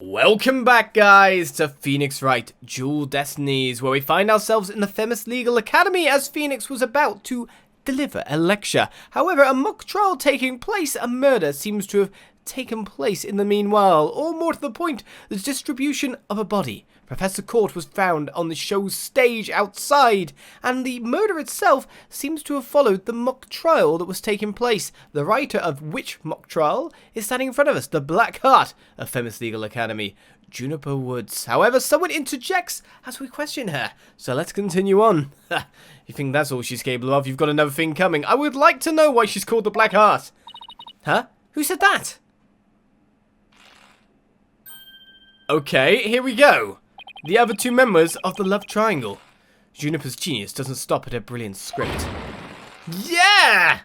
Welcome back, guys, to Phoenix Wright Dual Destinies, where we find ourselves in the famous legal academy as Phoenix was about to deliver a lecture. However, a mock trial taking place, a murder seems to have taken place in the meanwhile, or more to the point, the distribution of a body. Professor Court was found on the show's stage outside, and the murder itself seems to have followed the mock trial that was taking place. The writer of which mock trial is standing in front of us, the Black Heart of famous legal academy, Juniper Woods. However, someone interjects as we question her, so let's continue on. You think that's all she's capable of? You've got another thing coming. I would like to know why she's called the Black Heart. Huh? Who said that? Okay, here we go. The other two members of the love triangle. Juniper's genius doesn't stop at her brilliant script. Yeah!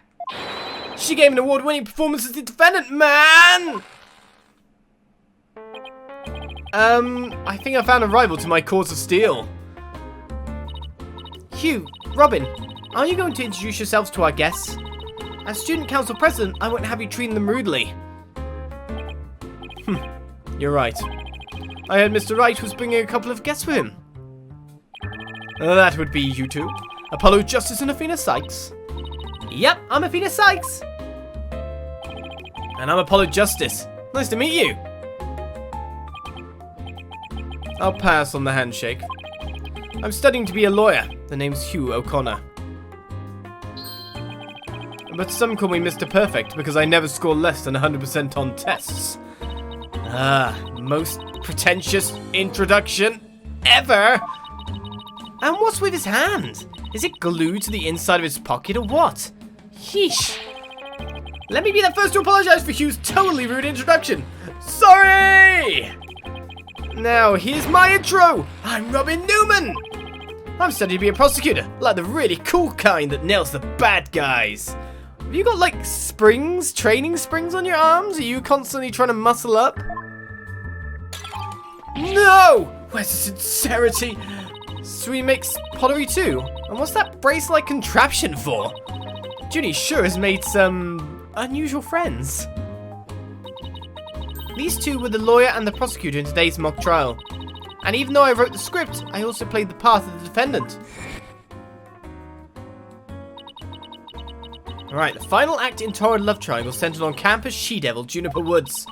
She gave an award-winning performance as the defendant, man! I think I found a rival to my cause of steel. Hugh, Robin, are you going to introduce yourselves to our guests? As student council president, I won't have you treating them rudely. You're right. I heard Mr. Wright was bringing a couple of guests with him. That would be you two. Apollo Justice and Athena Cykes. Yep, I'm Athena Cykes. And I'm Apollo Justice. Nice to meet you. I'll pass on the handshake. I'm studying to be a lawyer. The name's Hugh O'Conner. But some call me Mr. Perfect because I never score less than 100% on tests. Most pretentious introduction ever. And what's with his hand? Is it glued to the inside of his pocket or what? Yeesh. Let me be the first to apologize for Hugh's totally rude introduction. Sorry! Now, here's my intro. I'm Robin Newman. I'm studying to be a prosecutor, like the really cool kind that nails the bad guys. Have you got, like, springs, training springs on your arms? Are you constantly trying to muscle up? No! Where's the sincerity? So he makes pottery too? And what's that brace-like contraption for? Junie sure has made some unusual friends. These two were the lawyer and the prosecutor in today's mock trial. And even though I wrote the script, I also played the part of the defendant. Alright, the final act in Torrid Love Triangle centered on campus she-devil Juniper Woods.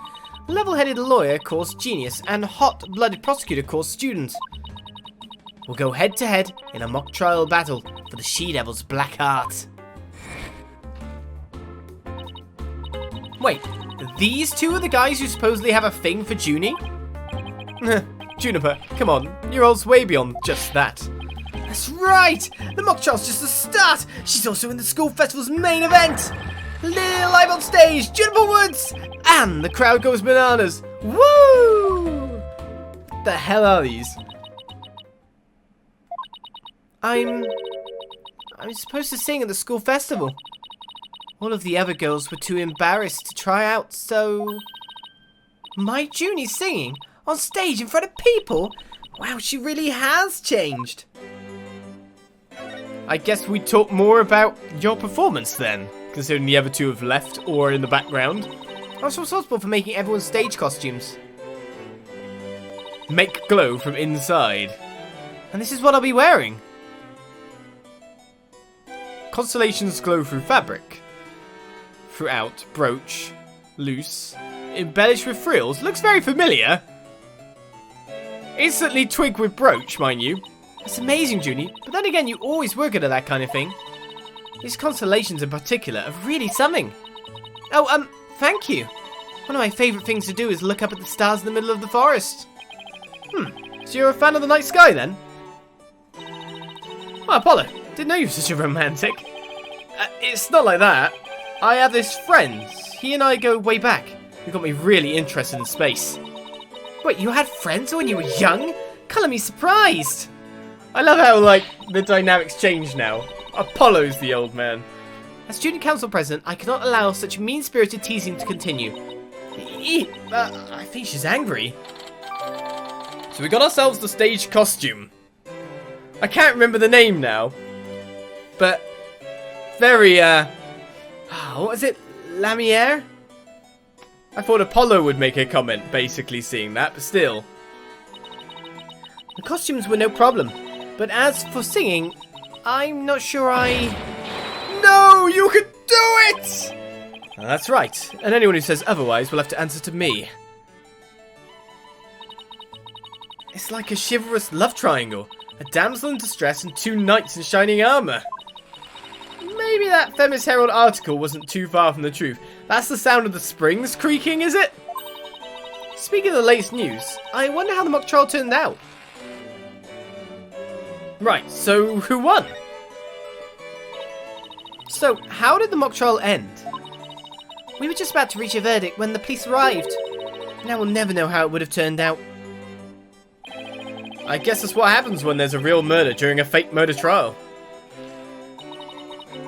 Level-headed lawyer course genius and hot-blooded prosecutor course student will go head-to-head in a mock trial battle for the she-devil's black heart. Wait, these two are the guys who supposedly have a thing for Junie? Juniper, come on, your role's way beyond just that. That's right! The mock trial's just the start! She's also in the school festival's main event! Live on stage, Juniper Woods! And the crowd goes bananas! Woo! What the hell are these? I'm supposed to sing at the school festival. All of the other girls were too embarrassed to try out, so... My Junie's singing on stage in front of people? Wow, she really has changed. I guess we talk more about your performance then, considering the other two have left or in the background. I was responsible for making everyone's stage costumes. Make glow from inside. And this is what I'll be wearing. Constellations glow through fabric. Throughout, brooch, loose, embellished with frills. Looks very familiar. Instantly twig with brooch, mind you. It's amazing, Junie, but then again, you always were good at that kind of thing. These constellations in particular are really something. Oh, thank you. One of my favourite things to do is look up at the stars in the middle of the forest. So you're a fan of the night sky then? Oh, Apollo, didn't know you were such a romantic. It's not like that. I have this friend. He and I go way back. He got me really interested in space. Wait, you had friends when you were young? Colour me surprised. I love how, like, the dynamics change now. Apollo's the old man. As student council president, I cannot allow such mean-spirited teasing to continue. I think she's angry. So we got ourselves the stage costume. I can't remember the name now. But, very, what is it? Lamiere? I thought Apollo would make a comment, basically seeing that, but still. The costumes were no problem, but as for singing, I'm not sure I... No, you could do it! That's right, and anyone who says otherwise will have to answer to me. It's like a chivalrous love triangle. A damsel in distress and two knights in shining armour. Maybe that Feminist Herald article wasn't too far from the truth. That's the sound of the springs creaking, is it? Speaking of the latest news, I wonder how the mock trial turned out. Right, so who won? So, how did the mock trial end? We were just about to reach a verdict when the police arrived. Now we'll never know how it would have turned out. I guess that's what happens when there's a real murder during a fake murder trial.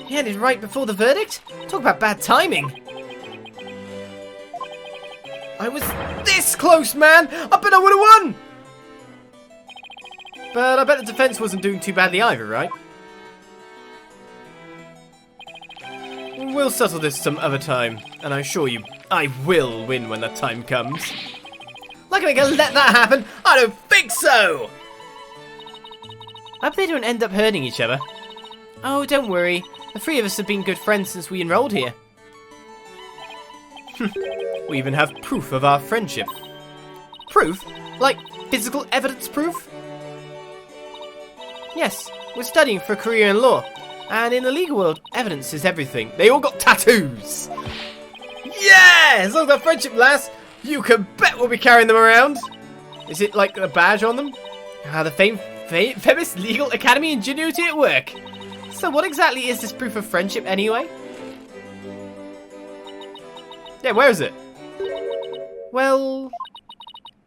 He ended right before the verdict? Talk about bad timing. I was this close, man! I bet I would have won! But I bet the defense wasn't doing too badly either, right? We'll settle this some other time, and I assure you, I will win when that time comes. Like I'm gonna let that happen? I don't think so! I hope they don't end up hurting each other. Oh, don't worry. The three of us have been good friends since we enrolled here. We even have proof of our friendship. Proof? Like physical evidence proof? Yes, we're studying for a career in law. And in the legal world, evidence is everything. They all got tattoos! Yeah! As long as our friendship lasts, you can bet we'll be carrying them around. Is it like a badge on them? The famous legal academy ingenuity at work. So what exactly is this proof of friendship anyway? Yeah, where is it? Well,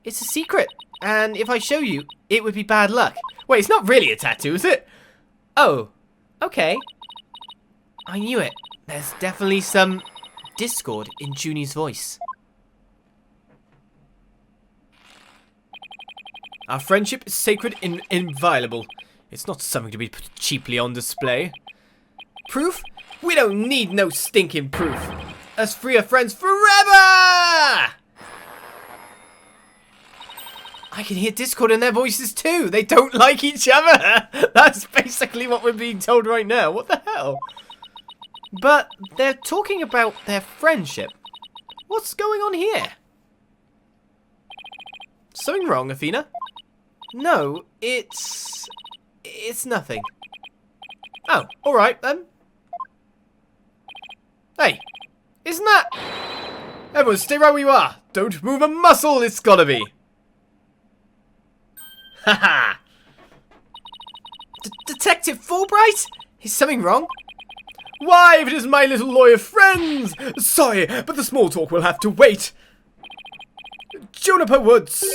it's a secret. And if I show you, it would be bad luck. Wait, it's not really a tattoo, is it? Oh, okay. I knew it. There's definitely some discord in Junie's voice. Our friendship is sacred and inviolable. It's not something to be put cheaply on display. Proof? We don't need no stinking proof. Us three are friends forever! I can hear discord in their voices too. They don't like each other. That's basically what we're being told right now. What the hell? But they're talking about their friendship. What's going on here? Something wrong, Athena? No, it's nothing. Oh, alright then. Hey, isn't that... Everyone stay right where you are. Don't move a muscle, it's gotta be. Haha. Detective Fulbright? Is something wrong? Why, if it is my little lawyer friends! Sorry, but the small talk will have to wait. Juniper Woods,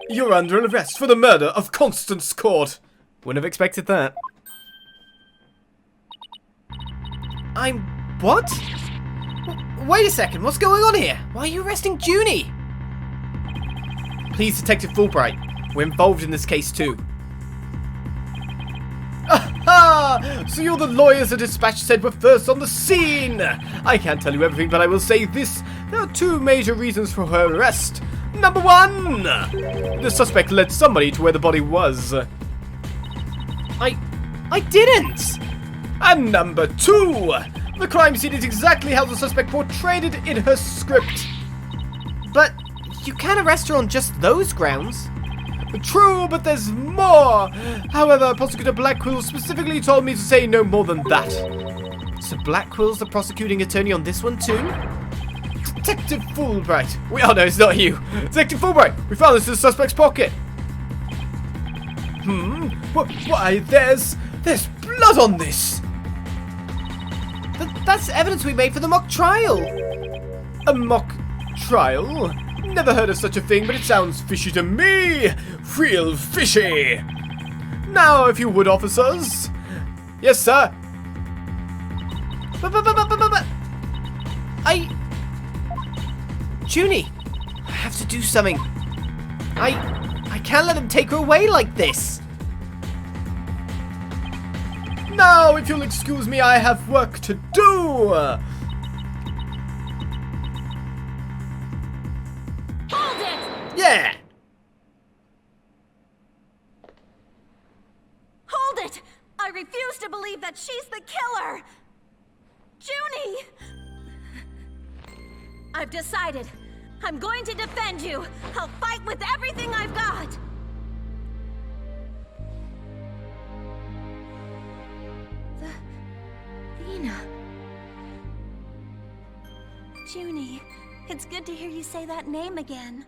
you're under arrest for the murder of Constance Cord. Wouldn't have expected that. I'm... what? Wait a second, what's going on here? Why are you arresting Junie? Please, Detective Fulbright, we're involved in this case too. Aha! So you're the lawyers the dispatch said were first on the scene! I can't tell you everything, but I will say this. There are two major reasons for her arrest. Number one! The suspect led somebody to where the body was. I didn't! And number two! The crime scene is exactly how the suspect portrayed it in her script. But you can't arrest her on just those grounds. True, but there's more. However, Prosecutor Blackquill specifically told me to say no more than that. So Blackwill's the prosecuting attorney on this one too? Detective Fulbright. Oh no, it's not you. Detective Fulbright, we found this in the suspect's pocket. Why, there's blood on this. That's evidence we made for the mock trial. A mock trial? Never heard of such a thing, but it sounds fishy to me. Real fishy. Now, if you would, officers. Yes, sir. But Junie, I have to do something. I can't let him take her away like this. Now, if you'll excuse me, I have work to do. there! Hold it! I refuse to believe that she's the killer! Junie! I've decided. I'm going to defend you. I'll fight with everything I've got. Athena. Junie, it's good to hear you say that name again.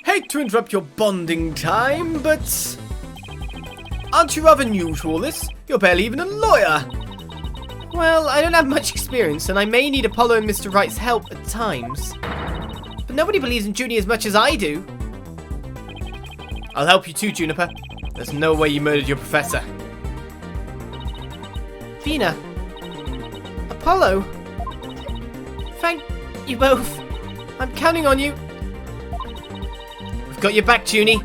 Hate to interrupt your bonding time, but... aren't you rather new to all this? You're barely even a lawyer. Well, I don't have much experience, and I may need Apollo and Mr. Wright's help at times. But nobody believes in Junie as much as I do. I'll help you too, Juniper. There's no way you murdered your professor. Athena. Apollo. Thank you both. I'm counting on you. We've got your back, Junie.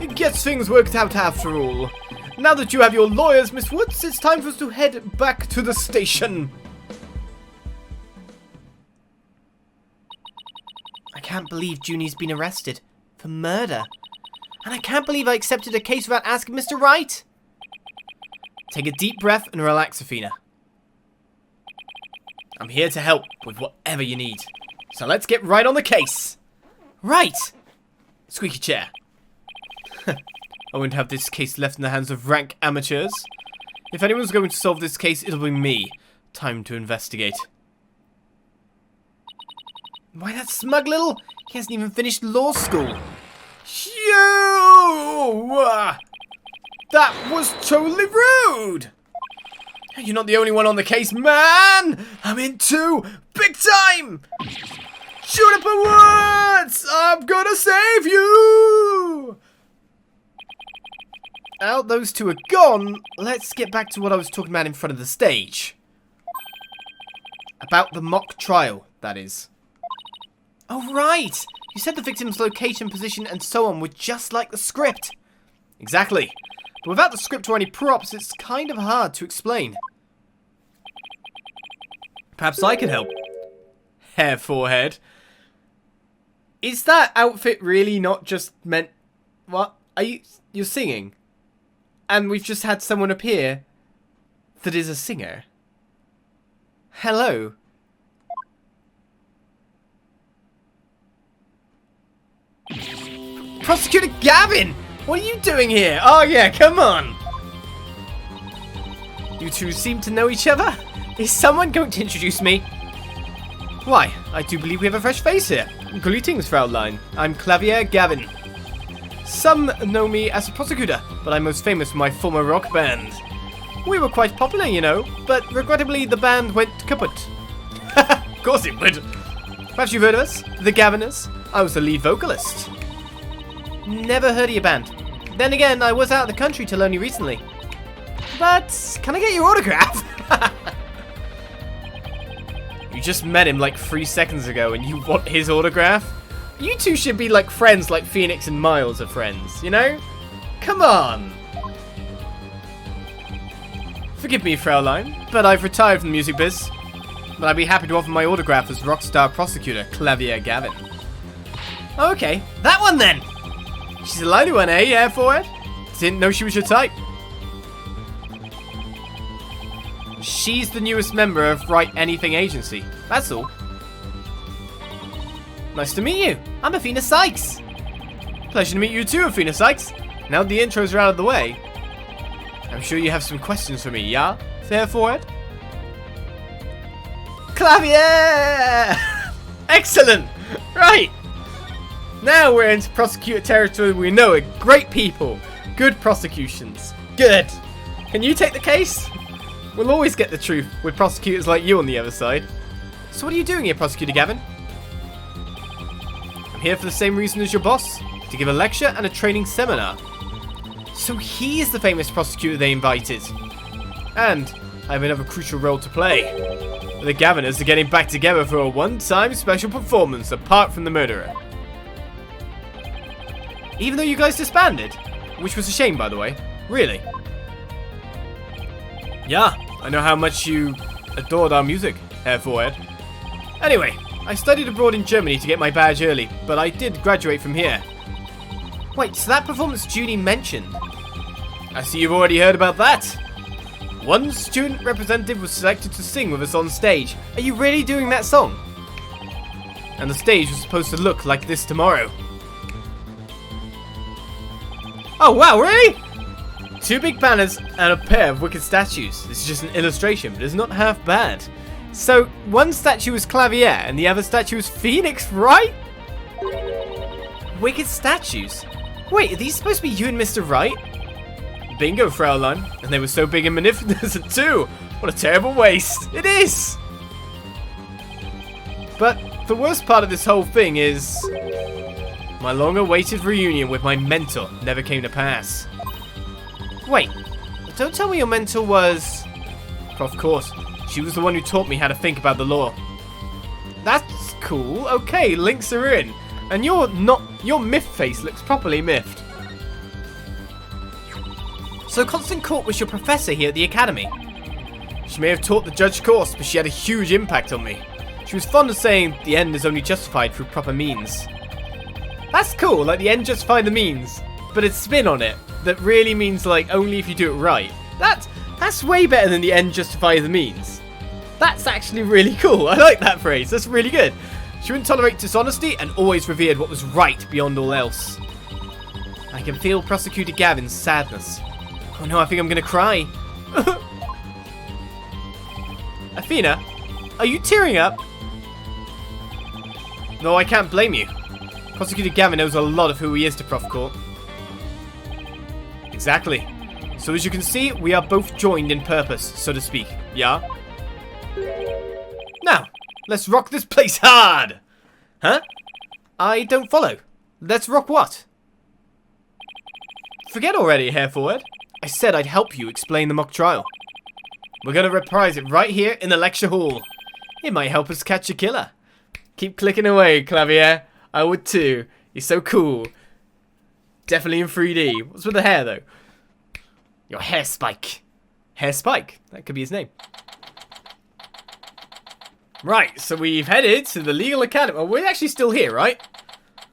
It gets things worked out after all. Now that you have your lawyers, Miss Woods, it's time for us to head back to the station. I can't believe Junie's been arrested for murder. And I can't believe I accepted a case without asking Mr. Wright. Take a deep breath and relax, Athena. I'm here to help with whatever you need. So let's get right on the case. Right! Squeaky chair. I won't have this case left in the hands of rank amateurs. If anyone's going to solve this case, it'll be me. Time to investigate. Why, that smug little... he hasn't even finished law school. You! That was totally rude! You're not the only one on the case, man! I'm in too! Big time! Juniper Woods! I'm gonna save you! Now those two are gone, let's get back to what I was talking about in front of the stage. About the mock trial, that is. Oh, right! You said the victim's location, position, and so on were just like the script. Exactly. But without the script or any props, it's kind of hard to explain. Perhaps I can help. Hair forehead. Is that outfit really not just meant... what? You're singing? And we've just had someone appear that is a singer. Hello. Prosecutor Gavin! What are you doing here? Oh yeah, come on! You two seem to know each other? Is someone going to introduce me? Why, I do believe we have a fresh face here. Greetings, Fraulein. I'm Klavier Gavin. Some know me as a prosecutor, but I'm most famous for my former rock band. We were quite popular, you know, but regrettably the band went kaput. Of course it would. Perhaps you've heard of us? The Gaviners? I was the lead vocalist. Never heard of your band. Then again, I was out of the country till only recently. But, can I get your autograph? You just met him like 3 seconds ago and you want his autograph? You two should be like friends like Phoenix and Miles are friends, you know? Come on! Forgive me, Fraulein, but I've retired from the music biz. But I'd be happy to offer my autograph as rockstar prosecutor Klavier Gavin. Okay, that one then! She's a lively one, eh, hair forehead? Didn't know she was your type. She's the newest member of Wright Anything Agency, that's all. Nice to meet you. I'm Athena Cykes. Pleasure to meet you too, Athena Cykes. Now the intros are out of the way, I'm sure you have some questions for me, yeah? Fair forward? Klavier! Excellent! Right! Now we're into prosecutor territory. We know it. Great people. Good prosecutions. Good. Can you take the case? We'll always get the truth with prosecutors like you on the other side. So what are you doing here, Prosecutor Gavin? I'm here for the same reason as your boss. To give a lecture and a training seminar. So he's the famous prosecutor they invited. And I have another crucial role to play. The Gaviners are getting back together for a one-time special performance apart from the murderer. Even though you guys disbanded? Which was a shame, by the way. Really? Yeah, I know how much you adored our music, Herr Forehead. Anyway, I studied abroad in Germany to get my badge early, but I did graduate from here. Wait, so that performance Junie mentioned? I see you've already heard about that. One student representative was selected to sing with us on stage. Are you really doing that song? And the stage was supposed to look like this tomorrow. Oh wow, really? 2 big banners and a pair of wicked statues. This is just an illustration, but it's not half bad. So, one statue was Klavier and the other statue was Phoenix, right? Wicked statues? Wait, are these supposed to be you and Mr. Wright? Bingo, Fraulein. And they were so big and magnificent too. What a terrible waste. It is! But the worst part of this whole thing is... my long-awaited reunion with my mentor never came to pass. Wait, don't tell me your mentor was... Of course, she was the one who taught me how to think about the law. That's cool. Okay, links are in. And you're not... your myth face looks properly miffed. So Constant Court was your professor here at the academy? She may have taught the judge course, but she had a huge impact on me. She was fond of saying the end is only justified through proper means. That's cool, like the end justified the means, but it's spin on it that really means like only if you do it right. That's way better than the end justifies the means. That's actually really cool. I like that phrase. That's really good. She wouldn't tolerate dishonesty and always revered what was right beyond all else. I can feel Prosecutor Gavin's sadness. Oh no, I think I'm gonna cry. Athena, are you tearing up? No, I can't blame you. Prosecutor Gavin knows a lot of who he is to Prof Court. Exactly. So as you can see, we are both joined in purpose, so to speak. Yeah? Now, let's rock this place hard! Huh? I don't follow. Let's rock what? Forget already, Herr Forehead. I said I'd help you explain the mock trial. We're gonna reprise it right here in the lecture hall. It might help us catch a killer. Keep clicking away, Klavier. I would too. You're so cool. Definitely in 3D. What's with the hair, though? Your hair spike. Hair Spike. That could be his name. Right, so we've headed to the Legal Academy. Well, we're actually still here, right?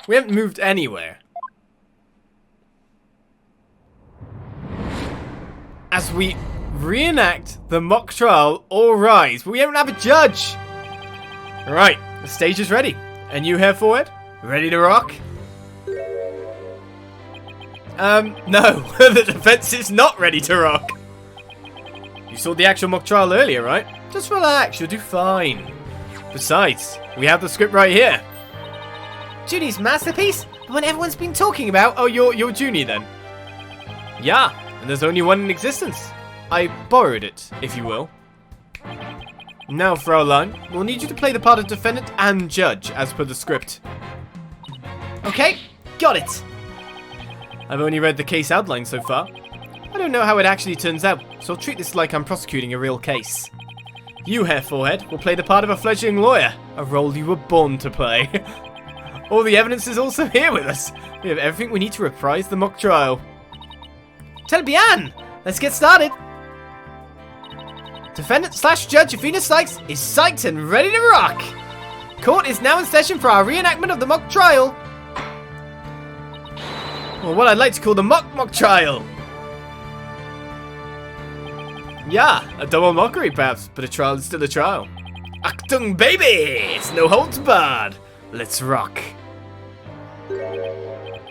We haven't moved anywhere. As we reenact the mock trial, all rise. But we don't have a judge. Right, the stage is ready. And you, Herr Forehead? Ready to rock? No. The defense is not ready to rock. You saw the actual mock trial earlier, right? Just relax, you'll do fine. Besides, we have the script right here. Junie's masterpiece? The one everyone's been talking about? Oh, you're Junie then? Yeah, and there's only one in existence. I borrowed it, if you will. Now, Fraulein, we'll need you to play the part of defendant and judge, as per the script. Okay, got it. I've only read the case outline so far. I don't know how it actually turns out, so I'll treat this like I'm prosecuting a real case. You, Herr Forehead, will play the part of a fledgling lawyer, a role you were born to play. All the evidence is also here with us. We have everything we need to reprise the mock trial. Tel bien! Let's get started. Defendant/judge Athena Cykes is psyched and ready to rock. Court is now in session for our reenactment of the mock trial. Or what I'd like to call the mock trial. Yeah, a double mockery perhaps, but a trial is still a trial. Achtung baby! It's no holds barred. Let's rock.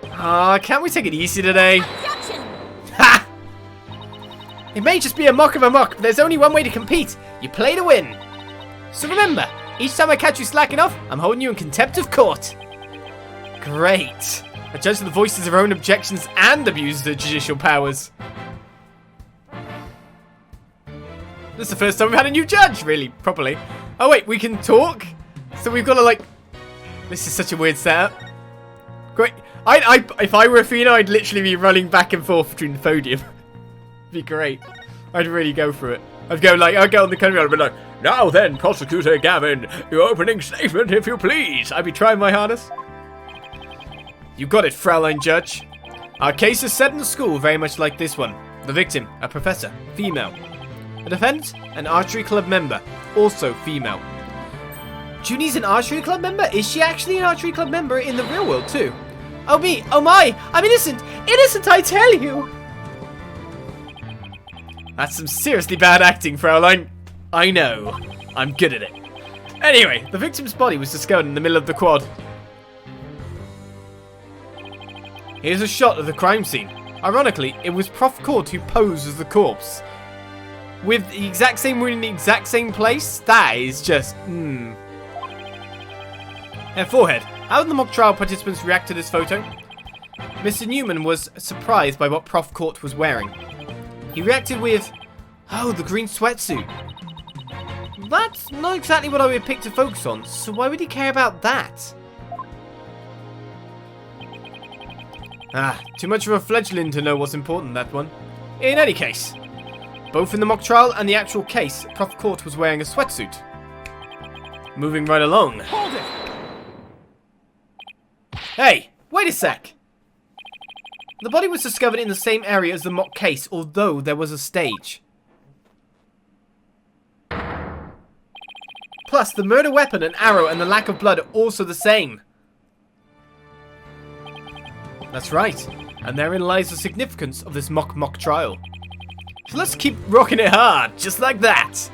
Can't we take it easy today? Ha! It may just be a mock of a mock, but there's only one way to compete. You play to win. So remember, each time I catch you slacking off, I'm holding you in contempt of court. Great. A judge that voices her own objections and abuses her judicial powers. This is the first time we've had a new judge, really, properly. Oh wait, we can talk? So we've got to like... This is such a weird setup. Great. If I were Athena, I'd literally be running back and forth between the podium. It'd be great. I'd really go for it. I'd go on the country, I'd be like, now then, Prosecutor Gavin, your opening statement, if you please. I'd be trying my hardest. You got it, Fraulein Judge. Our case is set in a school very much like this one. The victim, a professor, female. The defendant, an archery club member, also female. Junie's an archery club member? Is she actually an archery club member in the real world too? Oh me, oh my, I'm innocent! Innocent, I tell you! That's some seriously bad acting, Fraulein. I know. I'm good at it. Anyway, the victim's body was discovered in the middle of the quad. Here's a shot of the crime scene. Ironically, it was Prof. Court who posed as the corpse. With the exact same wound in the exact same place? That is just, Her forehead. How did the mock trial participants react to this photo? Mr. Newman was surprised by what Prof. Court was wearing. He reacted with, oh, the green sweatsuit. That's not exactly what I would pick to focus on, so why would he care about that? Ah, too much of a fledgling to know what's important, that one. In any case, both in the mock trial and the actual case, Prof. Court was wearing a sweatsuit. Moving right along. Hold it! Hey, wait a sec! The body was discovered in the same area as the mock case, although there was a stage. Plus, the murder weapon, an arrow, and the lack of blood are also the same. That's right, and therein lies the significance of this mock trial. So let's keep rocking it hard, just like that.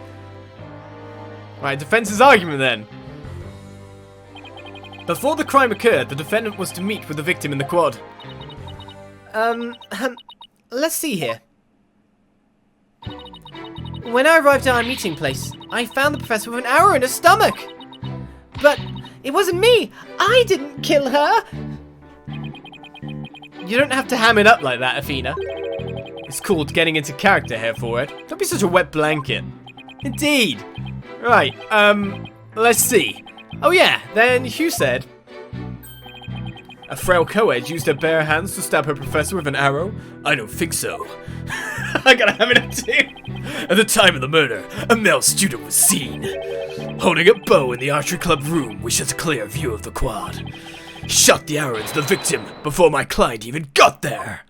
Right, defense's argument then. Before the crime occurred, the defendant was to meet with the victim in the quad. Let's see here. When I arrived at our meeting place, I found the professor with an arrow in her stomach. But it wasn't me. I didn't kill her. You don't have to ham it up like that, Athena. It's called getting into character here for it. Don't be such a wet blanket. Indeed. Right, let's see. Oh yeah, then Hugh said, a frail co-ed used her bare hands to stab her professor with an arrow? I don't think so. I gotta have it up too. At the time of the murder, a male student was seen holding a bow in the archery club room, which has a clear view of the quad. He shot the arrow into the victim before my client even got there.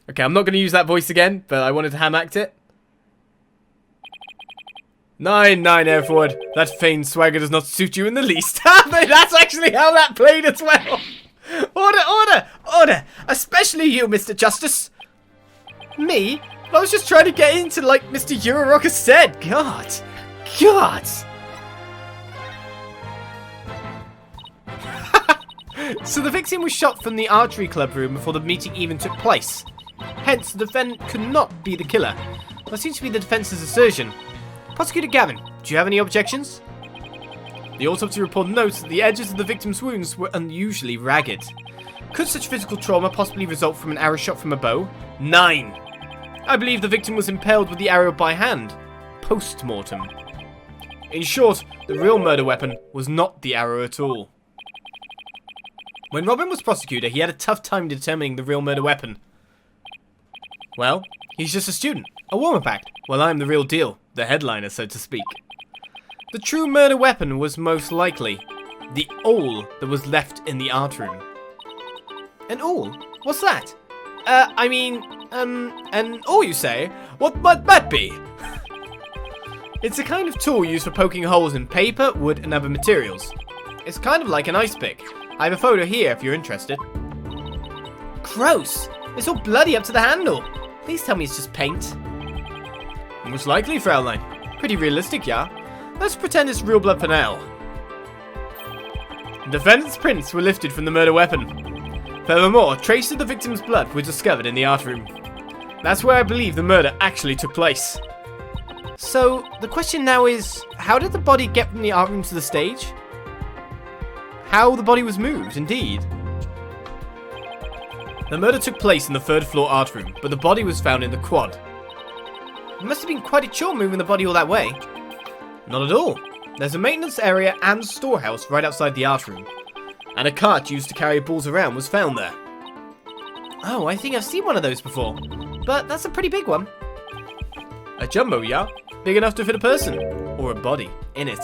Okay, I'm not going to use that voice again, but I wanted to ham act it. 9, Air Forward. That feigned swagger does not suit you in the least. That's actually how that played as well. Order! Especially you, Mr. Justice. Me? I was just trying to get into, like Mr. Eurorocker said. God. So the victim was shot from the archery club room before the meeting even took place. Hence, the defendant could not be the killer. That seems to be the defense's assertion. Prosecutor Gavin, do you have any objections? The autopsy report notes that the edges of the victim's wounds were unusually ragged. Could such physical trauma possibly result from an arrow shot from a bow? 9. I believe the victim was impaled with the arrow by hand. Post-mortem. In short, the real murder weapon was not the arrow at all. When Robin was prosecutor, he had a tough time determining the real murder weapon. Well, he's just a student, a warm-up act, while I'm the real deal, the headliner, so to speak. The true murder weapon was most likely the awl that was left in the art room. An awl? What's that? An awl, you say? What might that be? It's a kind of tool used for poking holes in paper, wood, and other materials. It's kind of like an ice pick. I have a photo here if you're interested. Gross! It's all bloody up to the handle. Please tell me it's just paint. Most likely, Fraulein. Pretty realistic, yeah? Let's pretend it's real blood for now. The defendant's prints were lifted from the murder weapon. Furthermore, traces of the victim's blood were discovered in the art room. That's where I believe the murder actually took place. So, the question now is, how did the body get from the art room to the stage? How the body was moved, indeed. The murder took place in the 3rd floor art room, but the body was found in the quad. It must have been quite a chore moving the body all that way. Not at all. There's a maintenance area and storehouse right outside the art room. And a cart used to carry balls around was found there. Oh, I think I've seen one of those before. But that's a pretty big one. A jumbo, yeah? Big enough to fit a person. Or a body in it.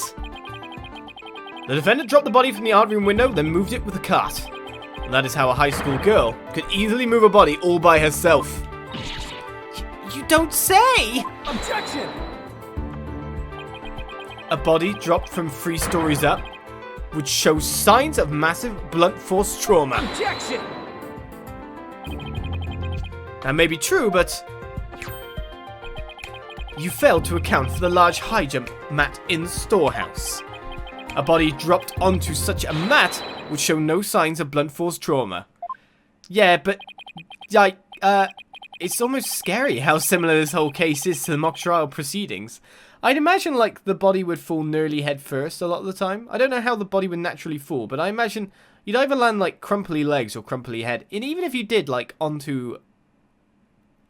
The defendant dropped the body from the art room window, then moved it with a cart. And that is how a high school girl could easily move a body all by herself. You don't say! Objection! a body dropped from 3 stories up would show signs of massive blunt force trauma. Objection! That may be true, but you failed to account for the large high jump mat in the storehouse. A body dropped onto such a mat would show no signs of blunt force trauma. Yeah, but like, it's almost scary how similar this whole case is to the mock trial proceedings. I'd imagine, like, the body would fall nearly head first a lot of the time. I don't know how the body would naturally fall, but I imagine you'd either land, like, crumply legs or crumply head. And even if you did, like, onto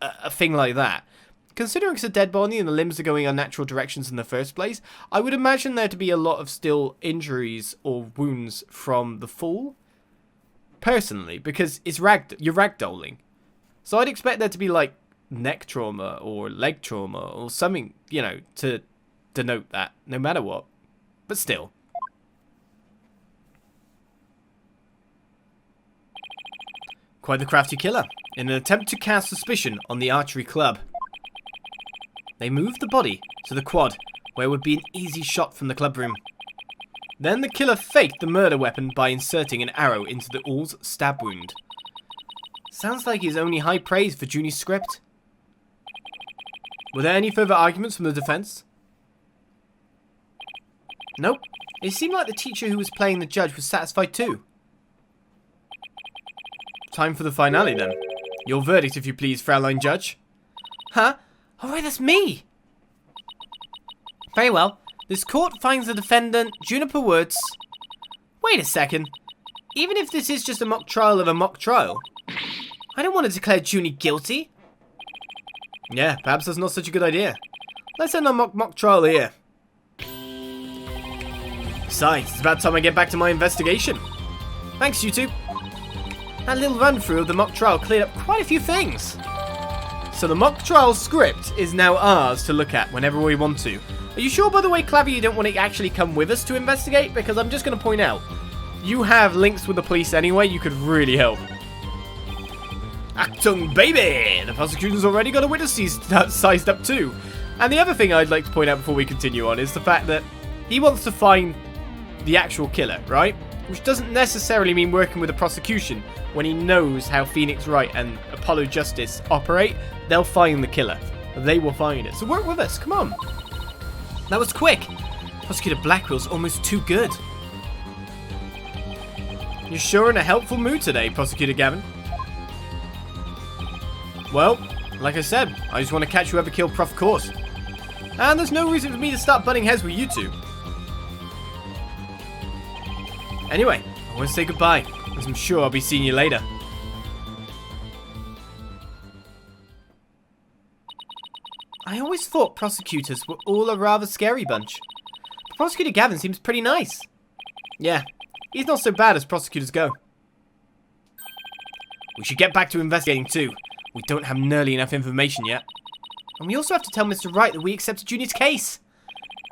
a thing like that, considering it's a dead body and the limbs are going unnatural directions in the first place, I would imagine there to be a lot of still injuries or wounds from the fall. Personally, because it's you're ragdolling. So I'd expect there to be, like, neck trauma or leg trauma or something, you know, to denote that, no matter what. But still. Quite the crafty killer, in an attempt to cast suspicion on the archery club. They moved the body to the quad, where it would be an easy shot from the clubroom. Then the killer faked the murder weapon by inserting an arrow into the All's stab wound. Sounds like his only high praise for Junie's script. Were there any further arguments from the defense? Nope. It seemed like the teacher who was playing the judge was satisfied too. Time for the finale then. Your verdict, if you please, Fraulein Judge. Huh? Oh, wait, that's me! Very well. This court finds the defendant, Juniper Woods... Wait a second. Even if this is just a mock trial of a mock trial, I don't want to declare Junie guilty. Yeah, perhaps that's not such a good idea. Let's end our mock trial here. Besides, it's about time I get back to my investigation. Thanks, you two. That little run-through of the mock trial cleared up quite a few things. So the mock trial script is now ours to look at whenever we want to. Are you sure, by the way, Klavier, you don't want to actually come with us to investigate? Because I'm just going to point out, you have links with the police anyway, you could really help. Achtung, baby! The prosecution's already got a witness sized up too. And the other thing I'd like to point out before we continue on is the fact that he wants to find the actual killer, right? Which doesn't necessarily mean working with the prosecution. When he knows how Phoenix Wright and Apollo Justice operate, they'll find the killer. They will find it. So work with us, come on. That was quick. Prosecutor Blackwell's almost too good. You're sure in a helpful mood today, Prosecutor Gavin. Well, like I said, I just want to catch whoever killed Prof. Course. And there's no reason for me to start butting heads with you two. Anyway, I want to say goodbye, as I'm sure I'll be seeing you later. I always thought prosecutors were all a rather scary bunch. But Prosecutor Gavin seems pretty nice. Yeah, he's not so bad as prosecutors go. We should get back to investigating too. We don't have nearly enough information yet. And we also have to tell Mr. Wright that we accepted Junie's case.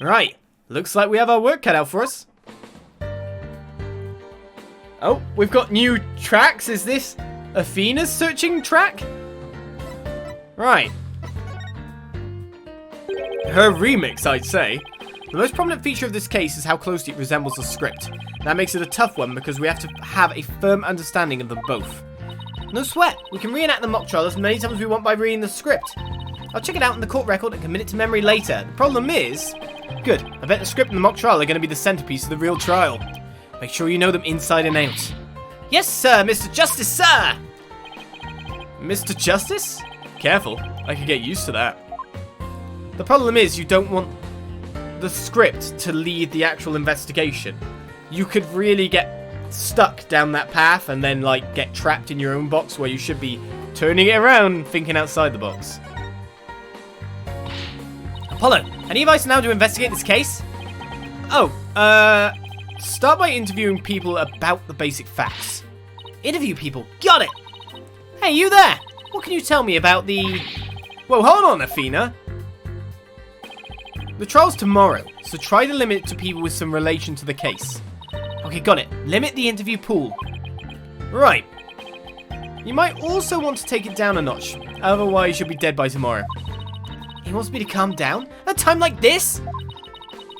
Right, looks like we have our work cut out for us. Oh, we've got new tracks. Is this Athena's searching track? Right. Her remix, I'd say. The most prominent feature of this case is how closely it resembles the script. That makes it a tough one because we have to have a firm understanding of them both. No sweat, we can reenact the mock trial as many times as we want by reading the script. I'll check it out in the court record and commit it to memory later. The problem is... Good, I bet the script and the mock trial are going to be the centerpiece of the real trial. Make sure you know them inside and out. Yes, sir, Mr. Justice, sir! Mr. Justice? Careful, I could get used to that. The problem is you don't want the script to lead the actual investigation. You could really get stuck down that path and then, like, get trapped in your own box where you should be turning it around and thinking outside the box. Apollo, any advice now to investigate this case? Oh, start by interviewing people about the basic facts. Interview people, got it! Hey, you there! What can you tell me about the... Whoa, hold on, Athena! The trial's tomorrow, so try to limit it to people with some relation to the case. Okay, got it. Limit the interview pool. Right. You might also want to take it down a notch, otherwise you'll be dead by tomorrow. He wants me to calm down? At a time like this?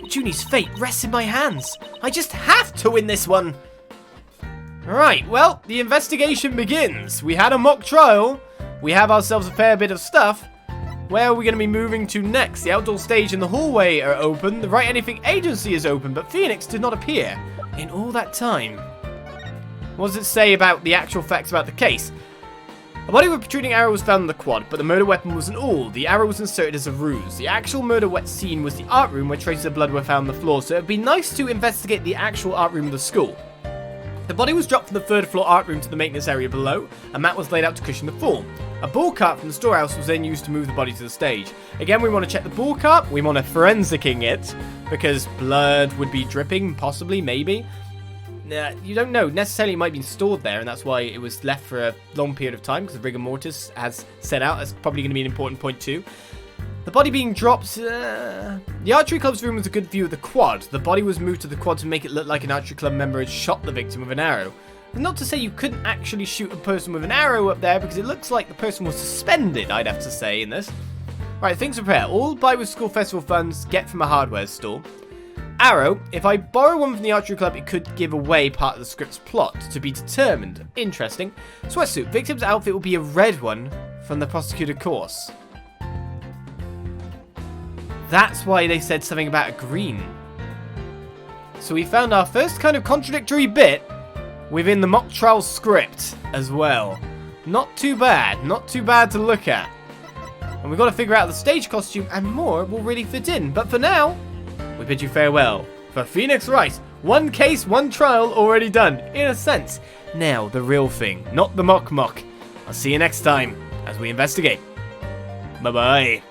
Junie's fate rests in my hands. I just have to win this one. Alright, well, the investigation begins. We had a mock trial. We have ourselves a fair bit of stuff. Where are we going to be moving to next? The outdoor stage and the hallway are open. The Wright Anything Agency is open, but Phoenix did not appear in all that time. What does it say about the actual facts about the case? A body with a protruding arrow was found in the quad, but the murder weapon wasn't all. The arrow was inserted as a ruse. The actual murder scene was the art room where traces of blood were found on the floor, so it'd be nice to investigate the actual art room of the school. The body was dropped from the third floor art room to the maintenance area below. A mat was laid out to cushion the fall. A bull cart from the storehouse was then used to move the body to the stage. Again, we want to check the bull cart. We want to forensicing it, because blood would be dripping, possibly, maybe. You don't know. Necessarily it might be stored there, and that's why it was left for a long period of time, because the rigor mortis has set out. That's probably going to be an important point too. The body being dropped... the archery club's room was a good view of the quad. The body was moved to the quad to make it look like an archery club member had shot the victim with an arrow. And not to say you couldn't actually shoot a person with an arrow up there, because it looks like the person was suspended, I'd have to say, in this. Right, things to prepare. All buy with school festival funds get from a hardware store. Arrow, if I borrow one from the archery club, it could give away part of the script's plot, to be determined. Interesting. Sweatsuit, victim's outfit will be a red one from the prosecutor course. That's why they said something about a green. So we found our first kind of contradictory bit within the mock trial script as well. Not too bad. Not too bad to look at. And we've got to figure out the stage costume and more will really fit in. But for now, we bid you farewell. For Phoenix Wright, one case, one trial already done, in a sense. Now, the real thing, not the mock. I'll see you next time as we investigate. Bye-bye.